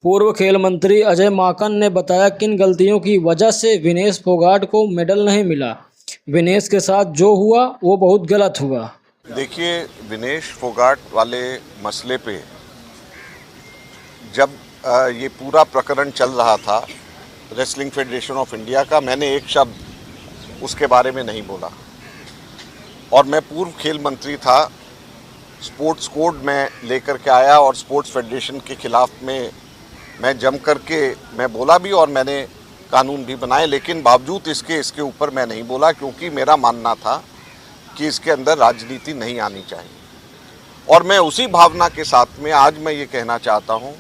पूर्व खेल मंत्री अजय माकन ने बताया किन गलतियों की वजह से विनेश फोगाट को मेडल नहीं मिला। विनेश के साथ जो हुआ वो बहुत गलत हुआ। देखिए, विनेश फोगाट वाले मसले पे जब ये पूरा प्रकरण चल रहा था रेसलिंग फेडरेशन ऑफ इंडिया का, मैंने एक शब्द उसके बारे में नहीं बोला। और मैं पूर्व खेल मंत्री था, स्पोर्ट्स कोड में लेकर के आया और स्पोर्ट्स फेडरेशन के खिलाफ में मैं जम करके मैं बोला भी और मैंने कानून भी बनाए, लेकिन बावजूद इसके ऊपर मैं नहीं बोला, क्योंकि मेरा मानना था कि इसके अंदर राजनीति नहीं आनी चाहिए। और मैं उसी भावना के साथ में आज मैं ये कहना चाहता हूँ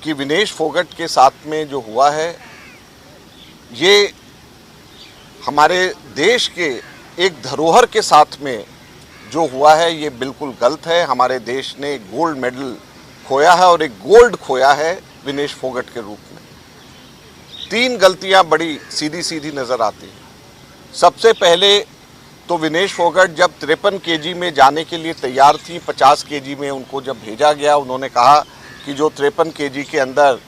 कि विनेश फोगाट के साथ में जो हुआ है ये हमारे देश के एक धरोहर के साथ में जो हुआ है ये बिल्कुल गलत है। हमारे देश ने गोल्ड मेडल खोया है और एक गोल्ड खोया है विनेश फोगाट के रूप में। 3 गलतियां बड़ी सीधी सीधी नज़र आती हैं। सबसे पहले तो विनेश फोगाट जब 53 केजी में जाने के लिए तैयार थी, 50 केजी में उनको जब भेजा गया, उन्होंने कहा कि जो 53 केजी के अंदर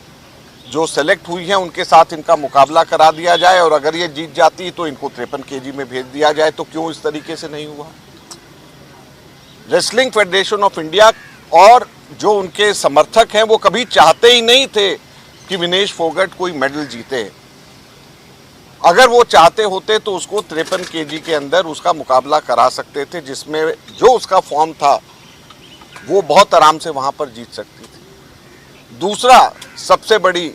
जो सेलेक्ट हुई हैं उनके साथ इनका मुकाबला करा दिया जाए और अगर ये जीत जाती तो इनको 53 केजी में भेज दिया जाए। तो क्यों इस तरीके से नहीं हुआ? रेसलिंग फेडरेशन ऑफ इंडिया और जो उनके समर्थक हैं वो कभी चाहते ही नहीं थे कि विनेश फोगाट कोई मेडल जीते। अगर वो चाहते होते तो उसको 53 केजी के अंदर उसका मुकाबला करा सकते थे, जिसमें जो उसका फॉर्म था वो बहुत आराम से वहां पर जीत सकती थी। दूसरा सबसे बड़ी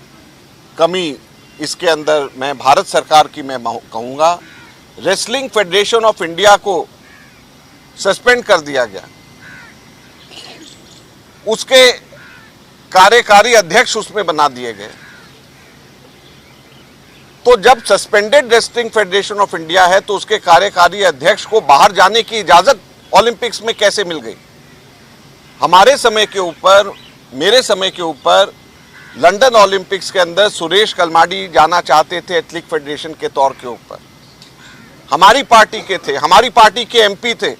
कमी इसके अंदर मैं भारत सरकार की मैं कहूँगा, रेसलिंग फेडरेशन ऑफ इंडिया को सस्पेंड कर दिया गया। उसके कार्यकारी अध्यक्ष उसमें बना दिए गए। तो जब suspended wrestling federation of India है तो उसके कार्यकारी अध्यक्ष को बाहर जाने की इजाजत ओलंपिक्स में कैसे मिल गई? हमारे समय के ऊपर, मेरे समय के ऊपर लंदन ओलंपिक्स के अंदर सुरेश कलमाडी जाना चाहते थे एथलेटिक फेडरेशन के तौर के ऊपर। हमारी पार्टी के थे, हमारी पार्टी के एमपी थे।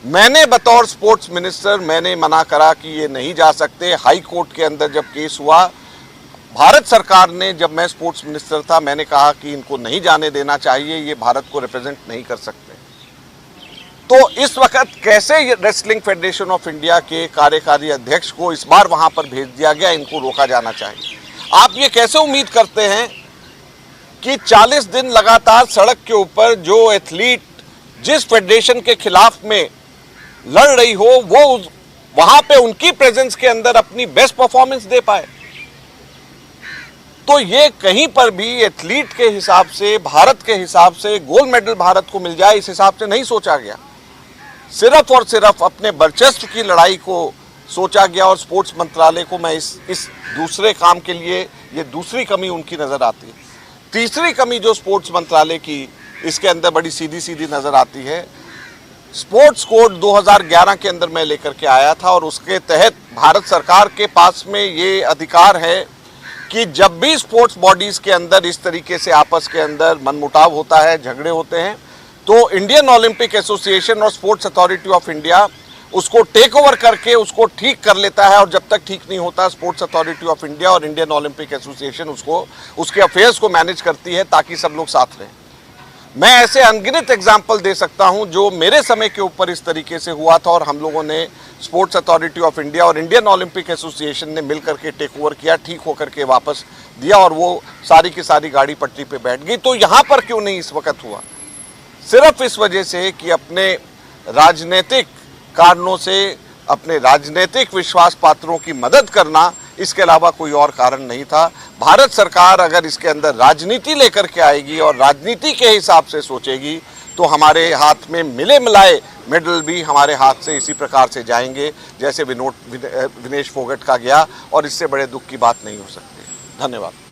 मैंने बतौर स्पोर्ट्स मिनिस्टर मैंने मना करा कि ये नहीं जा सकते। हाई कोर्ट के अंदर जब केस हुआ, भारत सरकार ने, जब मैं स्पोर्ट्स मिनिस्टर था, मैंने कहा कि इनको नहीं जाने देना चाहिए, ये भारत को रिप्रेजेंट नहीं कर सकते। तो इस वक्त कैसे रेसलिंग फेडरेशन ऑफ इंडिया के कार्यकारी अध्यक्ष को इस बार वहां पर भेज दिया गया? इनको रोका जाना चाहिए। आप ये कैसे उम्मीद करते हैं कि 40 दिन लगातार सड़क के ऊपर जो एथलीट जिस फेडरेशन के खिलाफ में लड़ रही हो वो वहां पे उनकी प्रेजेंस के अंदर अपनी बेस्ट परफॉर्मेंस दे पाए? तो ये कहीं पर भी एथलीट के हिसाब से, भारत के हिसाब से गोल्ड मेडल भारत को मिल जाए, इस हिसाब से नहीं सोचा गया। सिर्फ और सिर्फ अपने वर्चस्व की लड़ाई को सोचा गया और स्पोर्ट्स मंत्रालय को मैं इस दूसरे काम के लिए ये दूसरी कमी उनकी नजर आती है। तीसरी कमी जो स्पोर्ट्स मंत्रालय की इसके अंदर बड़ी सीधी सीधी नजर आती है, स्पोर्ट्स कोड 2011 के अंदर मैं लेकर के आया था और उसके तहत भारत सरकार के पास में ये अधिकार है कि जब भी स्पोर्ट्स बॉडीज के अंदर इस तरीके से आपस के अंदर मनमुटाव होता है, झगड़े होते हैं, तो इंडियन ओलंपिक एसोसिएशन और स्पोर्ट्स अथॉरिटी ऑफ इंडिया उसको टेक ओवर करके उसको ठीक कर लेता है। और जब तक ठीक नहीं होता, स्पोर्ट्स अथॉरिटी ऑफ इंडिया और इंडियन ओलंपिक एसोसिएशन उसको उसके अफेयर्स को मैनेज करती है ताकि सब लोग साथ रहें। मैं ऐसे अनगिनत एग्जाम्पल दे सकता हूं जो मेरे समय के ऊपर इस तरीके से हुआ था और हम लोगों ने स्पोर्ट्स अथॉरिटी ऑफ इंडिया और इंडियन ओलंपिक एसोसिएशन ने मिलकर के टेक ओवर किया, ठीक होकर के वापस दिया और वो सारी की सारी गाड़ी पटरी पे बैठ गई। तो यहाँ पर क्यों नहीं इस वक्त हुआ? सिर्फ इस वजह से कि अपने राजनीतिक कारणों से, अपने राजनीतिक विश्वास पात्रों की मदद करना, इसके अलावा कोई और कारण नहीं था। भारत सरकार अगर इसके अंदर राजनीति लेकर के आएगी और राजनीति के हिसाब से सोचेगी तो हमारे हाथ में मिले मिलाए मेडल भी हमारे हाथ से इसी प्रकार से जाएंगे जैसे विनेश फोगाट का गया, और इससे बड़े दुख की बात नहीं हो सकती। धन्यवाद।